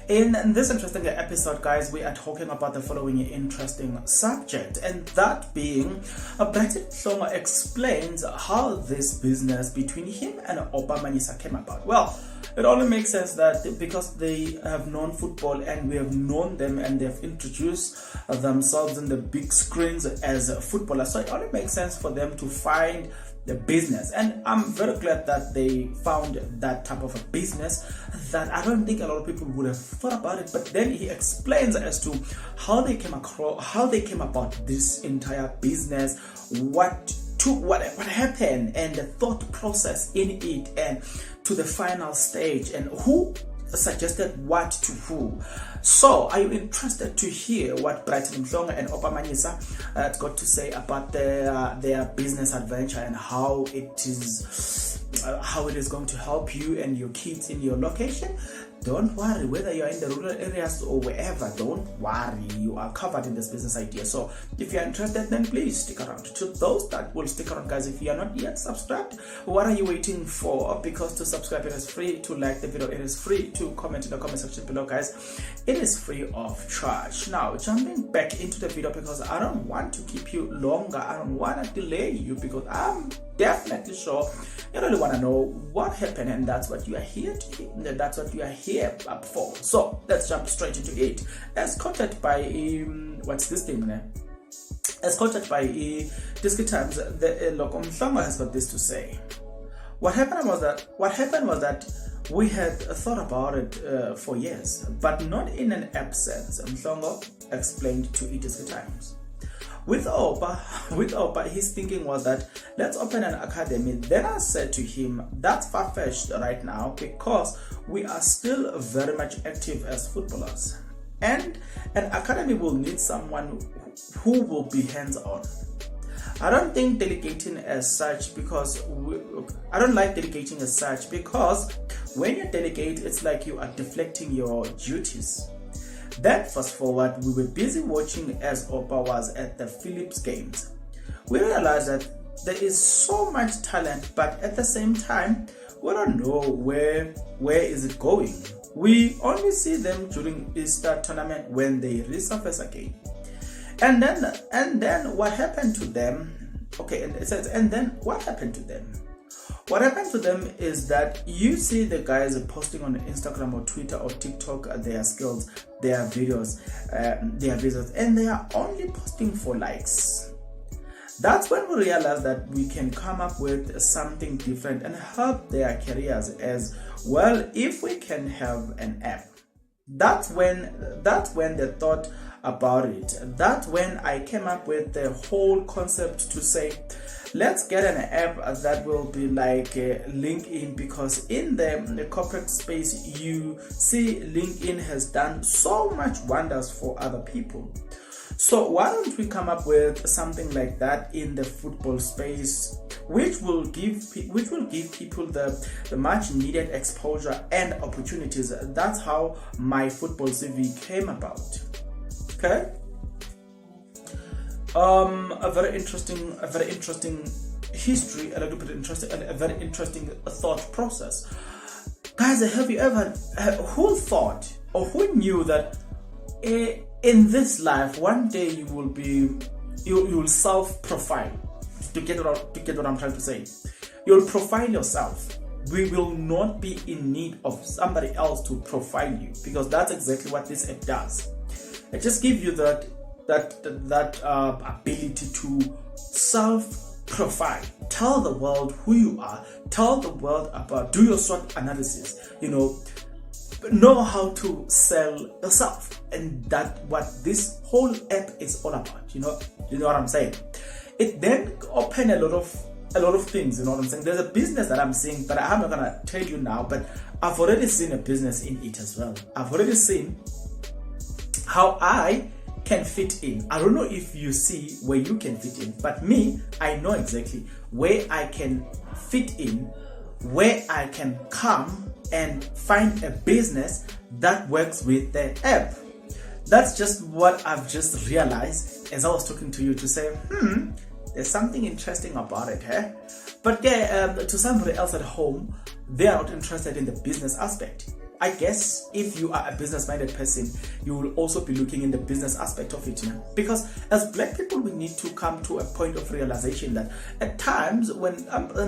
In this interesting episode, guys, we are talking about the following interesting subject, and that being Brighton Mhlongo explains how this business between him and Oupa Manyisa came about. Well, it only makes sense that because they have known football and we have known them and they've introduced themselves in the big screens as footballers, so it only makes sense for them to find the business, and I'm very glad that they found that type of a business that I don't think a lot of people would have thought about it. But then he explains as to how they came about this entire business, what happened, and the thought process in it, and to the final stage, and who suggested what to who. So are you interested to hear what Brighton Mhlongo and Oupa Manyisa got to say about their business adventure and how it is going to help you and your kids in your location? Don't worry, whether you're in the rural areas or wherever, don't worry, you are covered in this business idea. So if you're interested, then please stick around. To those that will stick around, guys, if you are not yet subscribed, what are you waiting for? Because to subscribe, it is free. To like the video, it is free. To comment in the comment section below, guys, it is free of charge. Now, jumping back into the video, because I don't want to keep you longer, I don't want to delay you, because I'm definitely sure you really want to know what happened, and that's what you are here to hear. That's what you are here up for. So let's jump straight into it. As quoted by what's this thing, man? As quoted by Disky Times, the Loko Mhlongo has got this to say. What happened was that we had thought about it for years, but not in an app sense. Mhlongo explained to Disky Times. With Oupa, his thinking was that let's open an academy. Then I said to him, that's far-fetched right now because we are still very much active as footballers. And an academy will need someone who will be hands-on. I don't think delegating as such because I don't like delegating as such because when you delegate, it's like you are deflecting your duties. Then fast forward, we were busy watching as Oupa was at the Philips games. We realized that there is so much talent, but at the same time, we don't know where is it going. We only see them during Easter tournament when they resurface again. And then what happened to them? Okay, and it says, and then what happened to them? What happened to them is that you see the guys posting on Instagram or Twitter or TikTok their skills, their videos, and they are only posting for likes. That's when we realize that we can come up with something different and help their careers as well if we can have an app. That's when the thought about it. That's when I came up with the whole concept to say, let's get an app that will be like LinkedIn, because in the corporate space, you see LinkedIn has done so much wonders for other people. So why don't we come up with something like that in the football space, which will give people the much needed exposure and opportunities. That's how my football CV came about. Okay. A very interesting history, a little bit interesting, and a very interesting thought process. Guys, have you ever, who thought or who knew that in this life, one day you will self-profile? To get what I'm trying to say, you'll profile yourself. We will not be in need of somebody else to profile you, because that's exactly what this app does. It just gives you that ability to self-profile. Tell the world who you are. Tell the world about. Do your SWOT analysis. Know how to sell yourself, and that what this whole app is all about. You know what I'm saying. It then opened a lot of things. You know what I'm saying. There's a business that I'm seeing, but I'm not gonna tell you now. But I've already seen a business in it as well. I've already seen how I can fit in. I don't know if you see where you can fit in, but me, I know exactly where I can fit in, where I can come and find a business that works with the app. That's just what I've just realized as I was talking to you, to say, there's something interesting about it, eh? But to somebody else at home, they are not interested in the business aspect. I guess if you are a business-minded person, you will also be looking in the business aspect of it, because as black people, we need to come to a point of realization that at times when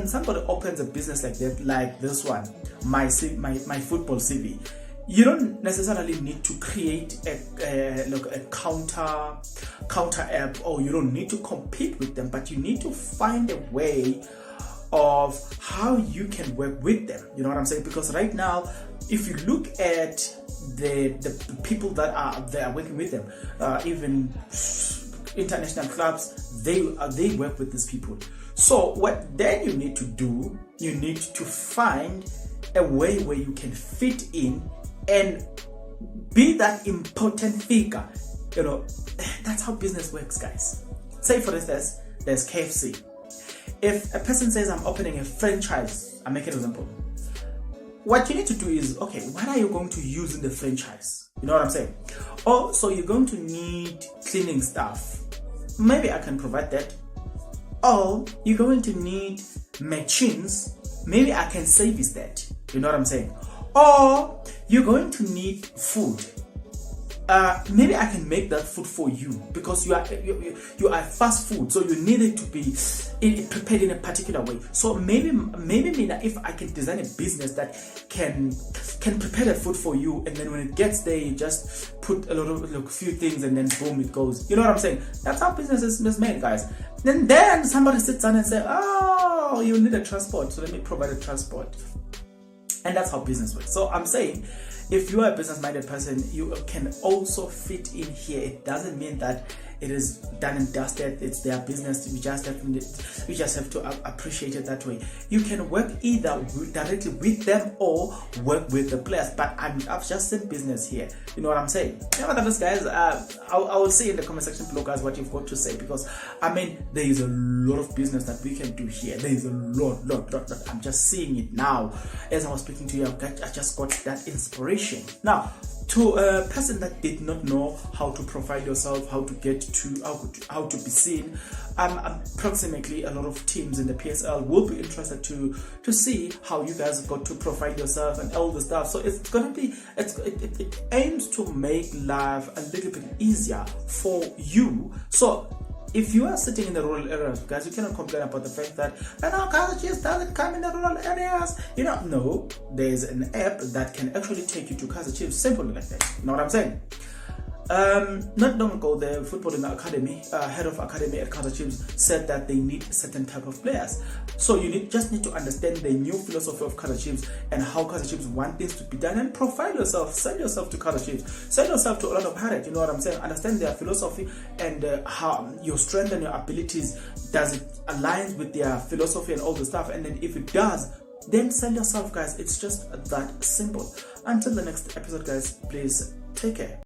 somebody opens a business like that, like this one, my football CV, you don't necessarily need to create a counter app, or you don't need to compete with them, but you need to find a way of how you can work with them. You know what I'm saying? Because right now, if you look at the people that are working with them, even international clubs, they work with these people. So what then you need to do, you need to find a way where you can fit in and be that important figure. You know, that's how business works, guys. Say for instance, there's KFC. If a person says, I'm opening a franchise, I make an example. What you need to do is, okay, what are you going to use in the franchise? You know what I'm saying? Oh, so you're going to need cleaning staff. Maybe I can provide that. Oh, you're going to need machines. Maybe I can service that. You know what I'm saying? Or you're going to need food. Maybe I can make that food for you, because you are fast food, so you need it to be prepared in a particular way. So maybe if I can design a business that can prepare that food for you, and then when it gets there, you just put a few things, and then boom, it goes. You know what I'm saying? That's how business is made, guys. Then somebody sits down and says, oh, you need a transport, so let me provide a transport. And that's how business works. So I'm saying, if you are a business-minded person, you can also fit in here. It doesn't mean that it is done and dusted. It's their business. We just have to appreciate it that way. You can work either directly with them or work with the players. But I've just said business here. You know what I'm saying? Nevertheless, guys, I will see in the comment section below, guys, what you've got to say, because I mean, there is a lot of business that we can do here. There is a lot. I'm just seeing it now as I was speaking to you. I just got that inspiration. Now, to a person that did not know how to profile yourself, how to get to how to be seen, approximately a lot of teams in the PSL will be interested to see how you guys got to profile yourself and all the stuff. So it's gonna be it aims to make life a little bit easier for you. So if you are sitting in the rural areas, guys, you cannot complain about the fact that Kaizer Chiefs doesn't come in the rural areas. You know, no, there's an app that can actually take you to Kaizer Chiefs, simple like that. You know what I'm saying? Not long ago, the footballing academy, head of academy at Kaizer Chiefs, said that they need a certain type of players. So you just need to understand the new philosophy of Kaizer Chiefs and how Kaizer Chiefs want things to be done, and profile yourself, sell yourself to Kaizer Chiefs, sell yourself to Orlando Pirates. You know what I'm saying? Understand their philosophy and how your strength and your abilities, does it align with their philosophy and all the stuff. And then if it does, then sell yourself, guys. It's just that simple. Until the next episode, guys, please take care.